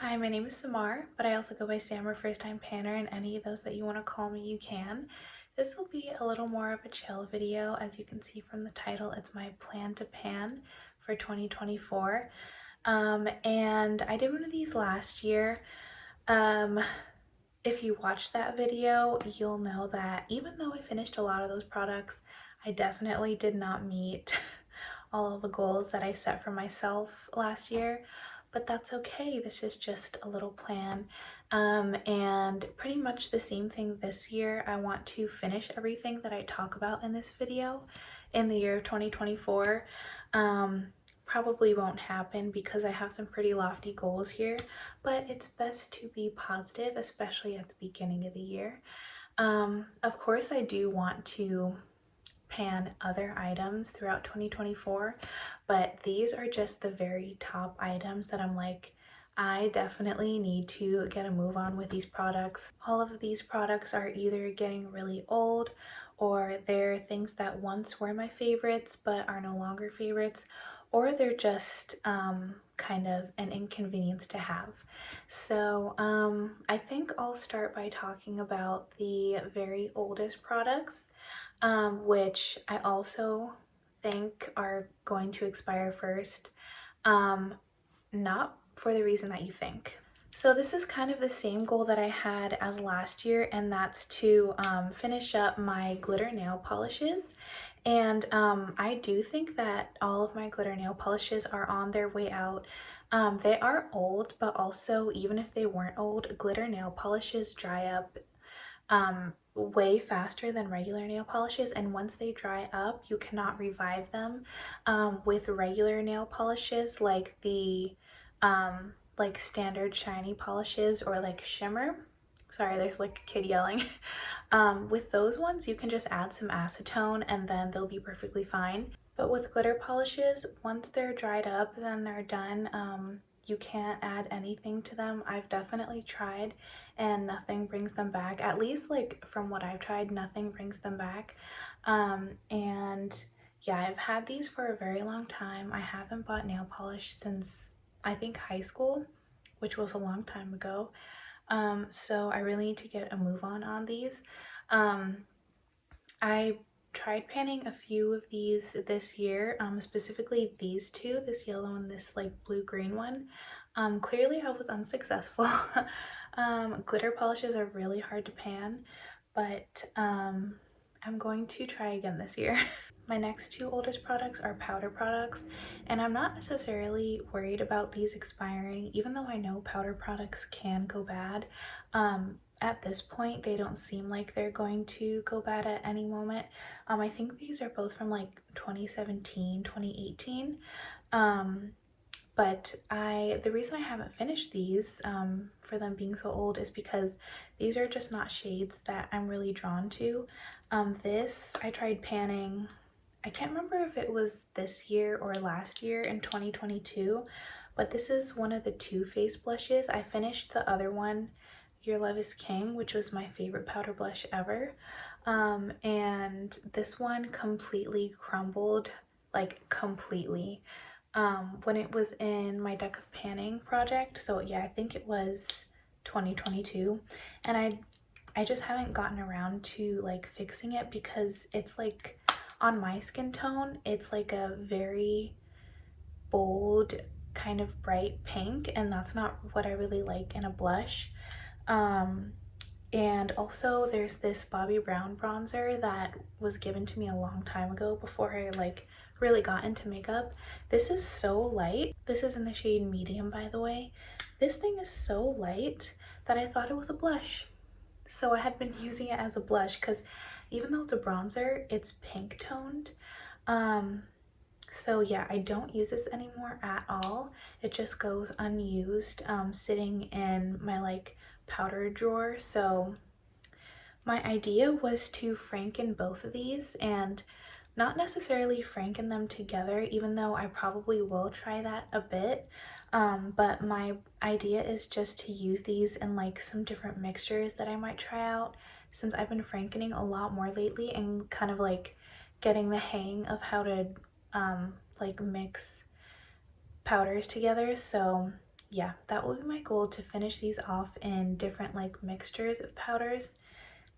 Hi, my name is Samar, but I also go by Sam or First Time Panner, and any of those that you want to call me, you can. This will be a little more of a chill video. As you can see from the title, it's my plan to pan for 2024. And I did one of these last year. If you watched that video, you'll know that even though I finished a lot of those products, I definitely did not meet all of the goals that I set for myself last year, but that's okay. This is just a little plan. And pretty much the same thing this year. I want to finish everything that I talk about in this video in the year of 2024. Probably won't happen because I have some pretty lofty goals here, but it's best to be positive, especially at the beginning of the year. Of course, I do want to pan other items throughout 2024, but these are just the very top items that I'm like, I definitely need to get a move on with these products. All of these products are either getting really old or they're things that once were my favorites but are no longer favorites, or they're just kind of an inconvenience to have. So I think I'll start by talking about the very oldest products, which I also think are going to expire first, not for the reason that you think. So this is kind of the same goal that I had as last year, and that's to finish up my glitter nail polishes. And I do think that all of my glitter nail polishes are on their way out. They are old, but also even if they weren't old, glitter nail polishes dry up way faster than regular nail polishes, and once they dry up you cannot revive them with regular nail polishes like the like standard shiny polishes or like shimmer. Sorry, there's like a kid yelling. With those ones you can just add some acetone and then they'll be perfectly fine, but with glitter polishes, once they're dried up then they're done. You can't add anything to them. I've definitely tried and nothing brings them back. At least like from what I've tried, nothing brings them back. And yeah, I've had these for a very long time. I haven't bought nail polish since I think high school, which was a long time ago. So I really need to get a move on these. I tried panning a few of these this year, specifically these two, this yellow and this like blue-green one. Clearly I was unsuccessful. Glitter polishes are really hard to pan, but I'm going to try again this year. My next two oldest products are powder products, and I'm not necessarily worried about these expiring, even though I know powder products can go bad. At this point, they don't seem like they're going to go bad at any moment. I think these are both from like 2017, 2018. But the reason I haven't finished these for them being so old is because these are just not shades that I'm really drawn to. This I tried panning, I can't remember if it was this year or last year in 2022, but this is one of the Too Faced blushes. I finished the other one, Your Love is King, which was my favorite powder blush ever. And this one completely crumbled, like completely, when it was in my Deck of Panning project. So yeah, I think it was 2022. And I just haven't gotten around to like fixing it because it's like, on my skin tone, it's like a very bold, kind of bright pink, and that's not what I really like in a blush. And also there's this Bobbi Brown bronzer that was given to me a long time ago before I like really got into makeup. This is so light. This is in the shade medium, by the way. This thing is so light that I thought it was a blush. So I had been using it as a blush because even though it's a bronzer, it's pink toned. So yeah, I don't use this anymore at all. It just goes unused, sitting in my like powder drawer. So my idea was to franken both of these, and not necessarily franken them together, even though I probably will try that a bit. But my idea is just to use these in like some different mixtures that I might try out, since I've been frankening a lot more lately and kind of like getting the hang of how to like mix powders together. So yeah, that will be my goal, to finish these off in different like mixtures of powders.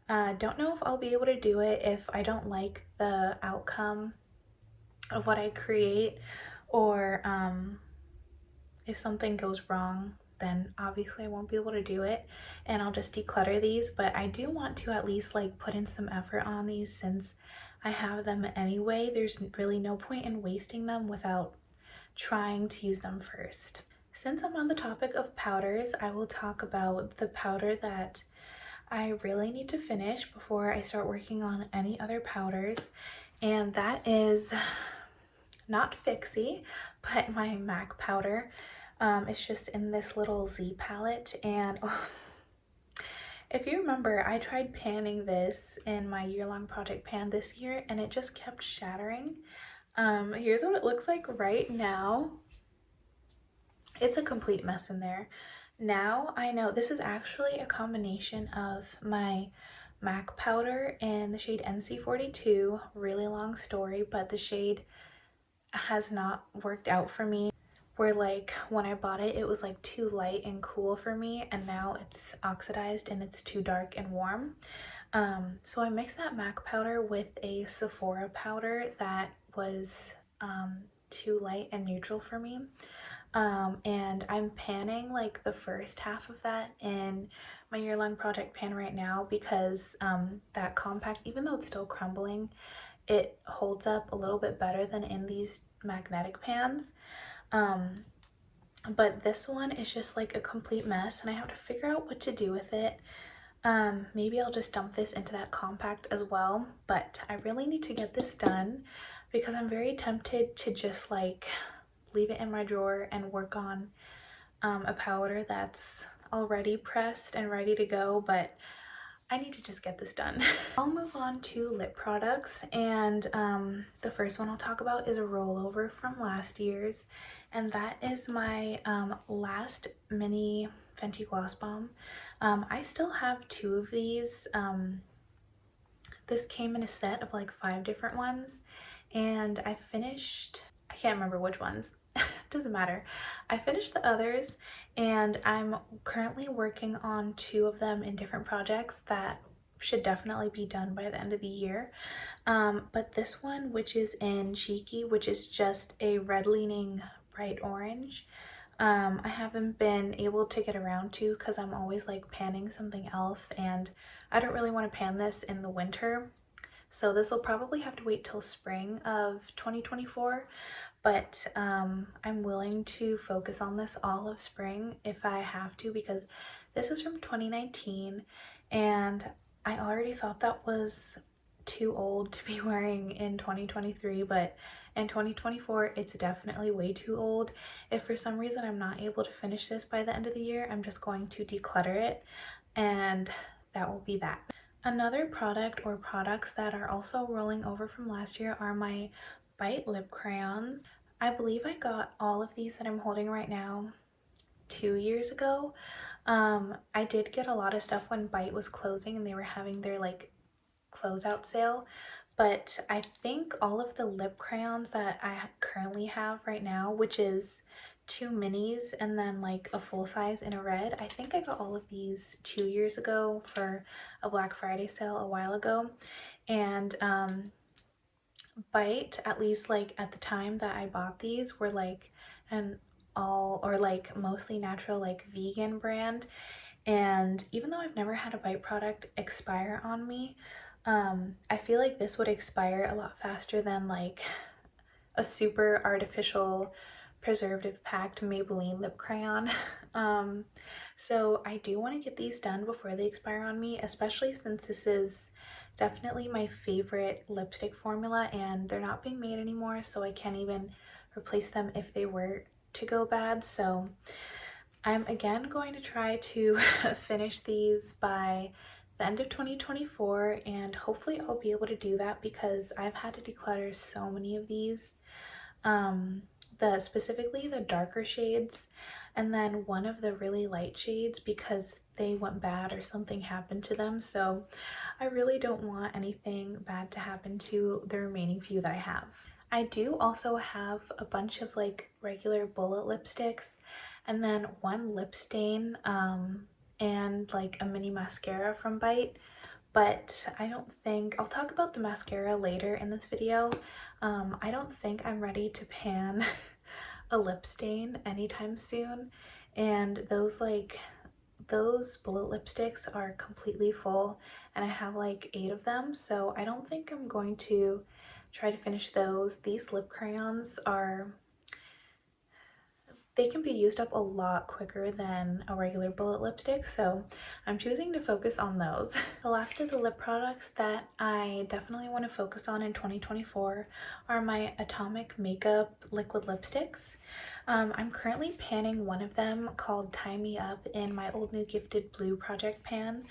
Don't know if I'll be able to do it if I don't like the outcome of what I create, or if something goes wrong, then obviously I won't be able to do it and I'll just declutter these. But I do want to at least like put in some effort on these, since I have them anyway. There's really no point in wasting them without trying to use them first. Since I'm on the topic of powders, I will talk about the powder that I really need to finish before I start working on any other powders, and that is not Fixie, but my MAC powder. It's just in this little Z palette, and if you remember, I tried panning this in my year-long project pan this year, and it just kept shattering. Here's what it looks like right now. It's a complete mess in there. Now I know this is actually a combination of my MAC powder in the shade NC42. Really long story, but the shade has not worked out for me. Where like when I bought it, it was like too light and cool for me, and now it's oxidized and it's too dark and warm. So I mixed that MAC powder with a Sephora powder that was too light and neutral for me. And I'm panning like the first half of that in my year-long project pan right now, because that compact, even though it's still crumbling, it holds up a little bit better than in these magnetic pans. But this one is just like a complete mess, and I have to figure out what to do with it. Maybe I'll just dump this into that compact as well, but I really need to get this done because I'm very tempted to just like leave it in my drawer and work on a powder that's already pressed and ready to go, but I need to just get this done. I'll move on to lip products, and the first one I'll talk about is a rollover from last year's, and that is my last mini Fenty Gloss Bomb. I still have 2 of these. This came in a set of like 5 different ones, and I can't remember which ones. Doesn't matter. I finished the others, and I'm currently working on 2 of them in different projects that should definitely be done by the end of the year. But this one, which is in Cheeky, which is just a red leaning bright orange, I haven't been able to get around to because I'm always like panning something else, and I don't really want to pan this in the winter. So this will probably have to wait till spring of 2024, but I'm willing to focus on this all of spring if I have to, because this is from 2019 and I already thought that was too old to be wearing in 2023, but in 2024 it's definitely way too old. If for some reason I'm not able to finish this by the end of the year, I'm just going to declutter it, and that will be that. Another product or products that are also rolling over from last year are my Bite lip crayons. I believe I got all of these that I'm holding right now 2 years ago. I did get a lot of stuff when Bite was closing and they were having their like closeout sale, but I think all of the lip crayons that I currently have right now, which is 2 minis and then like a full size in a red, I think I got all of these 2 years ago for a Black Friday sale a while ago. And Bite, at least like at the time that I bought these, were like an all or like mostly natural like vegan brand. And even though I've never had a Bite product expire on me, I feel like this would expire a lot faster than like a super artificial preservative packed Maybelline lip crayon. So I do want to get these done before they expire on me, especially since this is definitely my favorite lipstick formula and they're not being made anymore, so I can't even replace them if they were to go bad. So I'm again going to try to finish these by the end of 2024, and hopefully I'll be able to do that because I've had to declutter so many of these. Specifically the darker shades, and then one of the really light shades because they went bad or something happened to them. So I really don't want anything bad to happen to the remaining few that I have. I do also have a bunch of like regular bullet lipsticks, and then one lip stain and like a mini mascara from Bite. But I don't think, I'll talk about the mascara later in this video. I don't think I'm ready to pan a lip stain anytime soon, and those bullet lipsticks are completely full and I have like 8 of them, so I don't think I'm going to try to finish those. These lip crayons they can be used up a lot quicker than a regular bullet lipstick, so I'm choosing to focus on those. The last of the lip products that I definitely want to focus on in 2024 are my Atomic Makeup liquid lipsticks. I'm currently panning one of them called Tie Me Up in my Old New Gifted Blue project pan,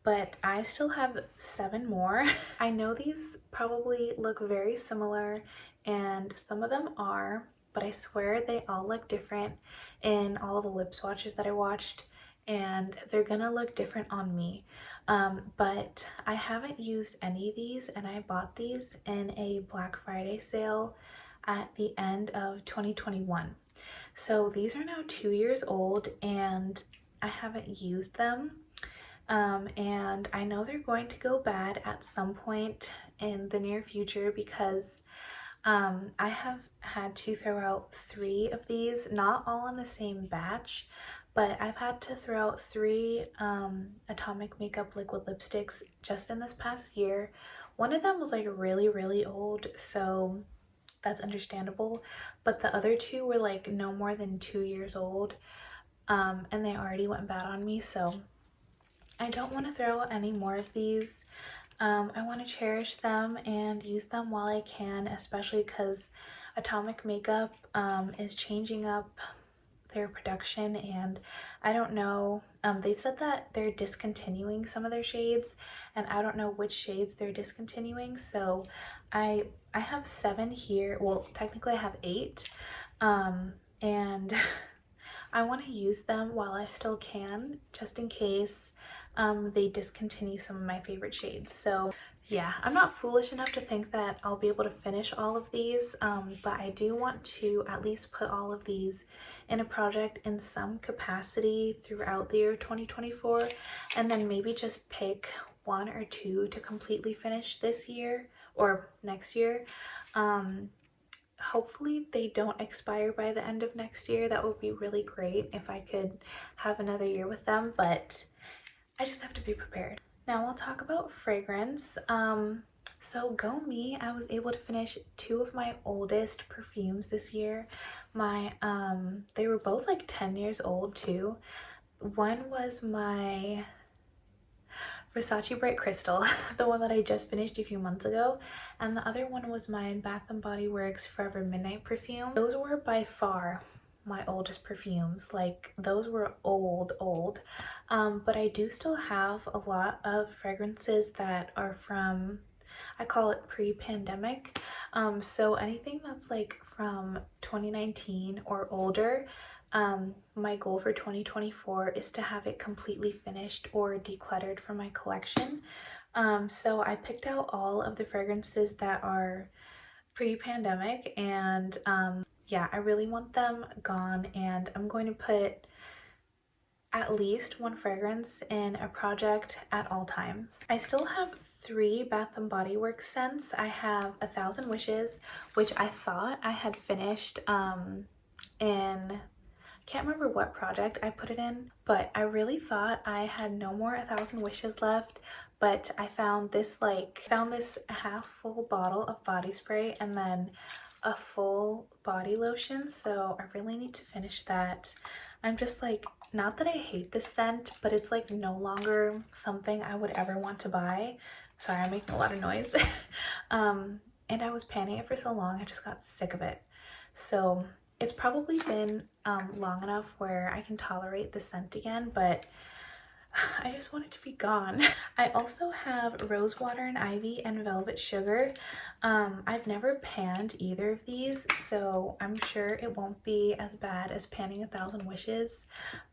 but I still have 7 more. I know these probably look very similar, and some of them are, but I swear they all look different in all of the lip swatches that I watched, and they're gonna look different on me. But I haven't used any of these, and I bought these in a Black Friday sale at the end of 2021. So these are now 2 years old and I haven't used them. And I know they're going to go bad at some point in the near future because I have had to throw out 3 of these, not all in the same batch, but I've had to throw out 3 Atomic Makeup liquid lipsticks just in this past year. One of them was like really old, so that's understandable, but the other 2 were like no more than 2 years old, and they already went bad on me, so I don't want to throw any more of these. I want to cherish them and use them while I can, especially because Atomic Makeup is changing up their production, and I don't know, they've said that they're discontinuing some of their shades, and I don't know which shades they're discontinuing, so I have 7 here. Well, technically I have 8, and I want to use them while I still can, just in case they discontinue some of my favorite shades. So yeah, I'm not foolish enough to think that I'll be able to finish all of these, but I do want to at least put all of these in a project in some capacity throughout the year 2024, and then maybe just pick 1 or 2 to completely finish this year or next year. Hopefully they don't expire by the end of next year. That would be really great if I could have another year with them, but I just have to be prepared. Now I'll talk about fragrance. So Go Me, I was able to finish 2 of my oldest perfumes this year. They were both like 10 years old too. One was my Versace Bright Crystal, the one that I just finished a few months ago, and the other one was my Bath & Body Works Forever Midnight perfume. Those were by far my oldest perfumes. Like, those were old, but I do still have a lot of fragrances that are from, I call it pre-pandemic, so anything that's like from 2019 or older. My goal for 2024 is to have it completely finished or decluttered from my collection. So I picked out all of the fragrances that are pre-pandemic, and yeah, I really want them gone, and I'm going to put at least 1 fragrance in a project at all times. I still have 3 Bath & Body Works scents. I have 1,000 Wishes, which I thought I had finished in, can't remember what project I put it in, but I really thought I had no more 1,000 Wishes left, but I found this half full bottle of body spray and then a full body lotion, so I really need to finish that. I'm just like, not that I hate this scent, but it's like no longer something I would ever want to buy. Sorry, I'm making a lot of noise. And I was panning it for so long, I just got sick of it. So it's probably been long enough where I can tolerate the scent again, but I just want it to be gone. I also have Rose Water and Ivy and Velvet Sugar. I've never panned either of these, so I'm sure it won't be as bad as panning 1,000 Wishes.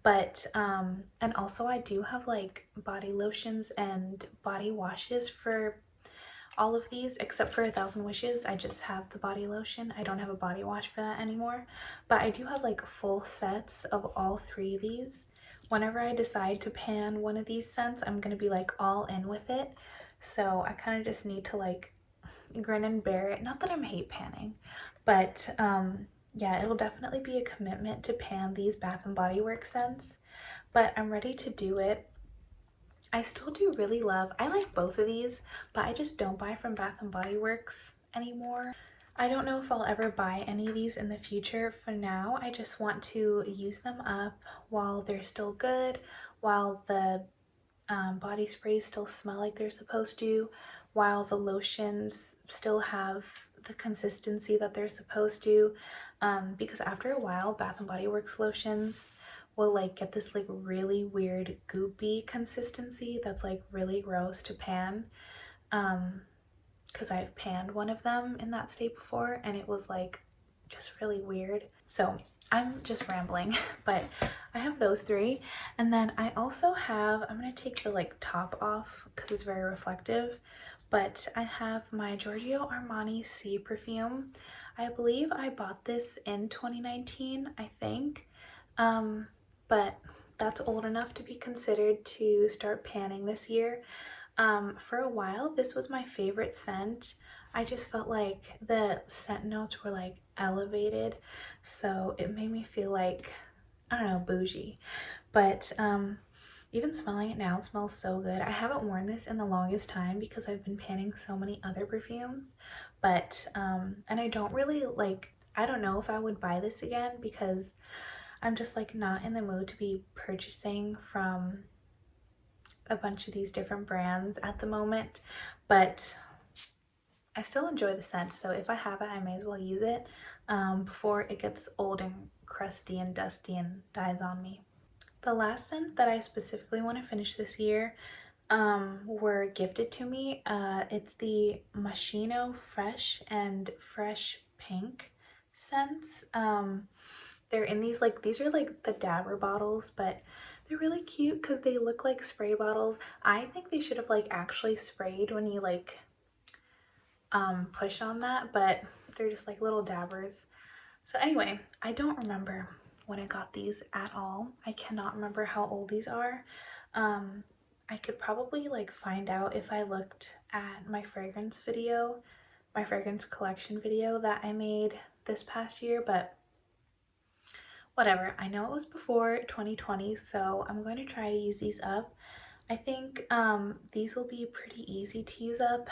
But and also I do have like body lotions and body washes for all of these except for 1,000 Wishes. I just have the body lotion. I don't have a body wash for that anymore, but I do have like full sets of all 3 of these. Whenever I decide to pan one of these scents, I'm gonna be like all in with it. So I kind of just need to like grin and bear it. Not that I'm hate panning, but yeah, it'll definitely be a commitment to pan these Bath and Body Works scents, but I'm ready to do it. I still do really love, I like both of these, but I just don't buy from Bath and Body Works anymore. I don't know if I'll ever buy any of these in the future. For now, I just want to use them up while they're still good, while the body sprays still smell like they're supposed to, while the lotions still have the consistency that they're supposed to, because after a while Bath and Body Works lotions will like get this like really weird goopy consistency that's like really gross to pan, because I've panned one of them in that state before and it was like just really weird. So I'm just rambling, but I have those 3. And then I also have, I'm gonna take the like top off because it's very reflective, but I have my Giorgio Armani Sea perfume. I believe I bought this in 2019, I think, but that's old enough to be considered to start panning this year. For a while, this was my favorite scent. I just felt like the scent notes were like elevated, so it made me feel like, I don't know, bougie. But even smelling it now, it smells so good. I haven't worn this in the longest time because I've been panning so many other perfumes, but and I don't really like, I don't know if I would buy this again because I'm just like not in the mood to be purchasing from a bunch of these different brands at the moment, but I still enjoy the scent, so if I have it, I may as well use it before it gets old and crusty and dusty and dies on me. The last scent that I specifically want to finish this year were gifted to me. It's the Machino Fresh and Fresh Pink scents. They're in these like, these are like the dabber bottles, but they're really cute because they look like spray bottles. I think they should have like actually sprayed when you like push on that, but they're just like little dabbers. So anyway, I don't remember when I got these at all. I cannot remember how old these are. I could probably like find out if I looked at my fragrance video, my fragrance collection video that I made this past year, but whatever. I know it was before 2020, so I'm going to try to use these up. I think these will be pretty easy to use up.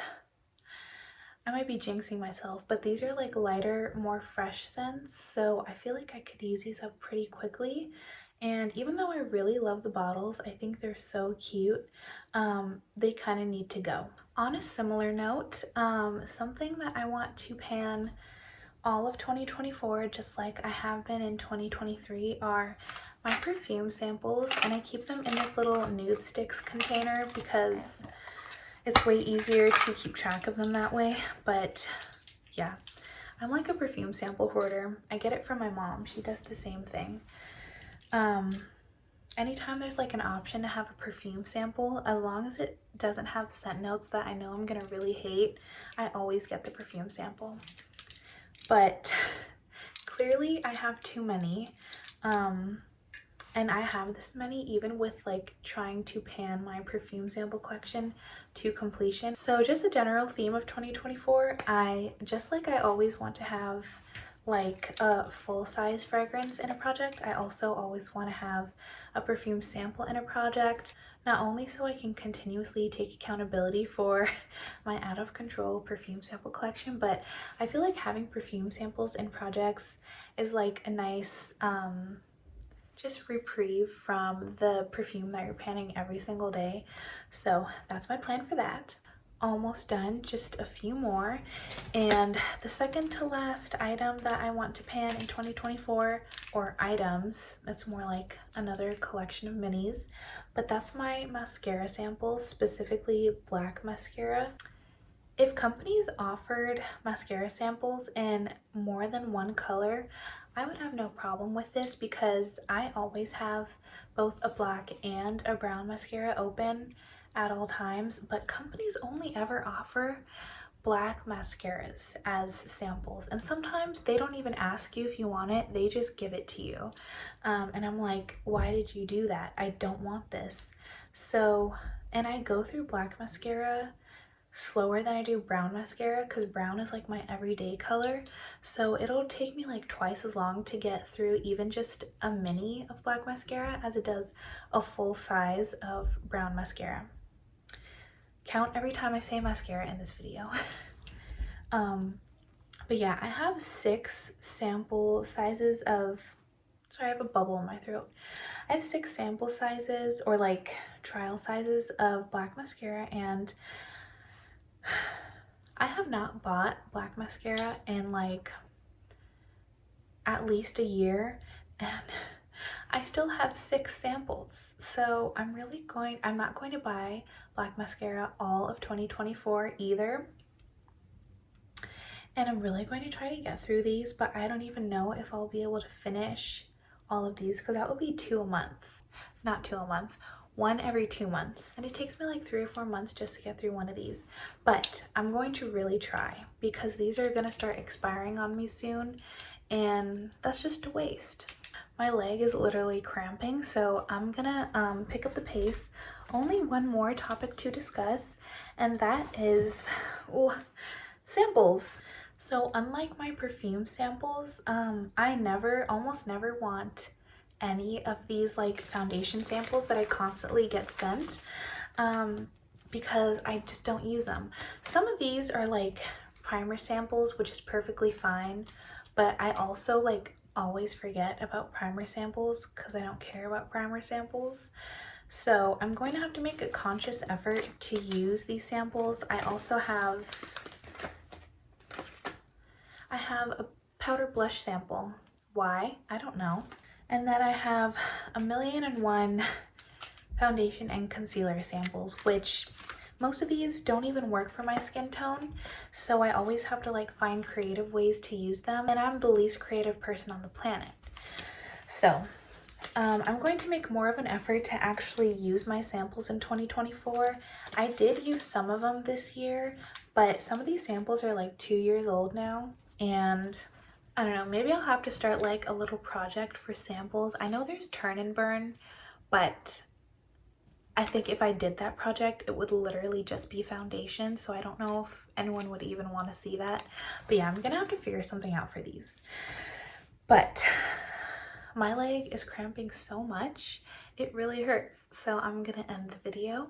I might be jinxing myself, but these are like lighter, more fresh scents, so I feel like I could use these up pretty quickly. And even though I really love the bottles, I think they're so cute, they kind of need to go. On a similar note, something that I want to pan all of 2024, just like I have been in 2023, are my perfume samples, and I keep them in this little nude sticks container because it's way easier to keep track of them that way. But yeah, I'm like a perfume sample hoarder. I get it from my mom. She does the same thing. Anytime there's like an option to have a perfume sample, as long as it doesn't have scent notes that I know I'm gonna really hate, I always get the perfume sample. But clearly I have too many, and I have this many even with like trying to pan my perfume sample collection to completion. So just a general theme of 2024, I just like I always want to have like a full-size fragrance in a project, I also always want to have a perfume sample in a project, not only so I can continuously take accountability for my out of control perfume sample collection, but I feel like having perfume samples in projects is like a nice just reprieve from the perfume that you're panning every single day. So that's my plan for that. Almost done, just a few more. And the second to last item that I want to pan in 2024, or items, it's more like another collection of minis, but that's my mascara samples, specifically black mascara. If companies offered mascara samples in more than one color, I would have no problem with this because I always have both a black and a brown mascara open at all times, but companies only ever offer black mascaras as samples, and sometimes they don't even ask you if you want it, they just give it to you. And I'm like, why did you do that? I don't want this. So, and I go through black mascara slower than I do brown mascara because brown is like my everyday color, so it'll take me like twice as long to get through even just a mini of black mascara as it does a full size of brown mascara. Count every time I say mascara in this video. But yeah, I have 6 sample sizes of, sorry, I have a bubble in my throat. I have 6 sample sizes, or like trial sizes, of black mascara, and I have not bought black mascara in like at least a year, and I still have 6 samples. So I'm not going to buy black mascara all of 2024 either. And I'm really going to try to get through these, but I don't even know if I'll be able to finish all of these because that would be 2 a month. Not 2 a month, 1 every 2 months. And it takes me like 3 or 4 months just to get through one of these. But I'm going to really try because these are going to start expiring on me soon, and that's just a waste. My leg is literally cramping, so I'm gonna pick up the pace. Only one more topic to discuss, and that is samples. So unlike my perfume samples, I almost never want any of these like foundation samples that I constantly get sent, because I just don't use them. Some of these are like primer samples, which is perfectly fine, but I also like always forget about primer samples because I don't care about primer samples. So I'm going to have to make a conscious effort to use these samples. I also have a powder blush sample. Why? I don't know. And then I have 1,000,001 foundation and concealer samples, which most of these don't even work for my skin tone, so I always have to like find creative ways to use them, and I'm the least creative person on the planet. So I'm going to make more of an effort to actually use my samples in 2024. I did use some of them this year, but some of these samples are like 2 years old now, and I don't know, maybe I'll have to start like a little project for samples. I know there's Turn and Burn, but I think if I did that project, it would literally just be foundation, so I don't know if anyone would even want to see that. But yeah, I'm gonna have to figure something out for these. But my leg is cramping so much, it really hurts, so I'm gonna end the video.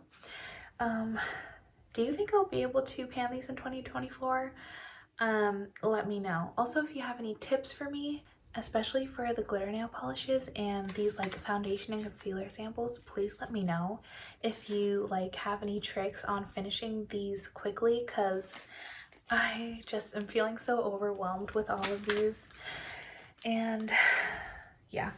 Do you think I'll be able to pan these in 2024? Let me know. Also, if you have any tips for me, especially for the glitter nail polishes and these like foundation and concealer samples, please let me know if you like have any tricks on finishing these quickly, because I just am feeling so overwhelmed with all of these. And yeah,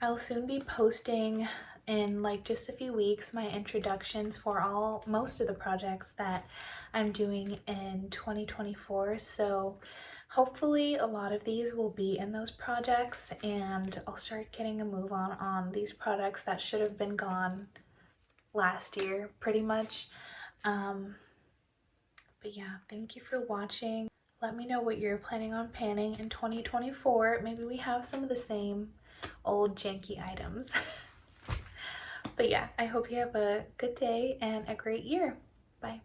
I'll soon be posting in like just a few weeks my introductions for most of the projects that I'm doing in 2024, so hopefully a lot of these will be in those projects, and I'll start getting a move on these products that should have been gone last year pretty much. But yeah, thank you for watching. Let me know what you're planning on panning in 2024. Maybe we have some of the same old janky items. But yeah, I hope you have a good day and a great year. Bye.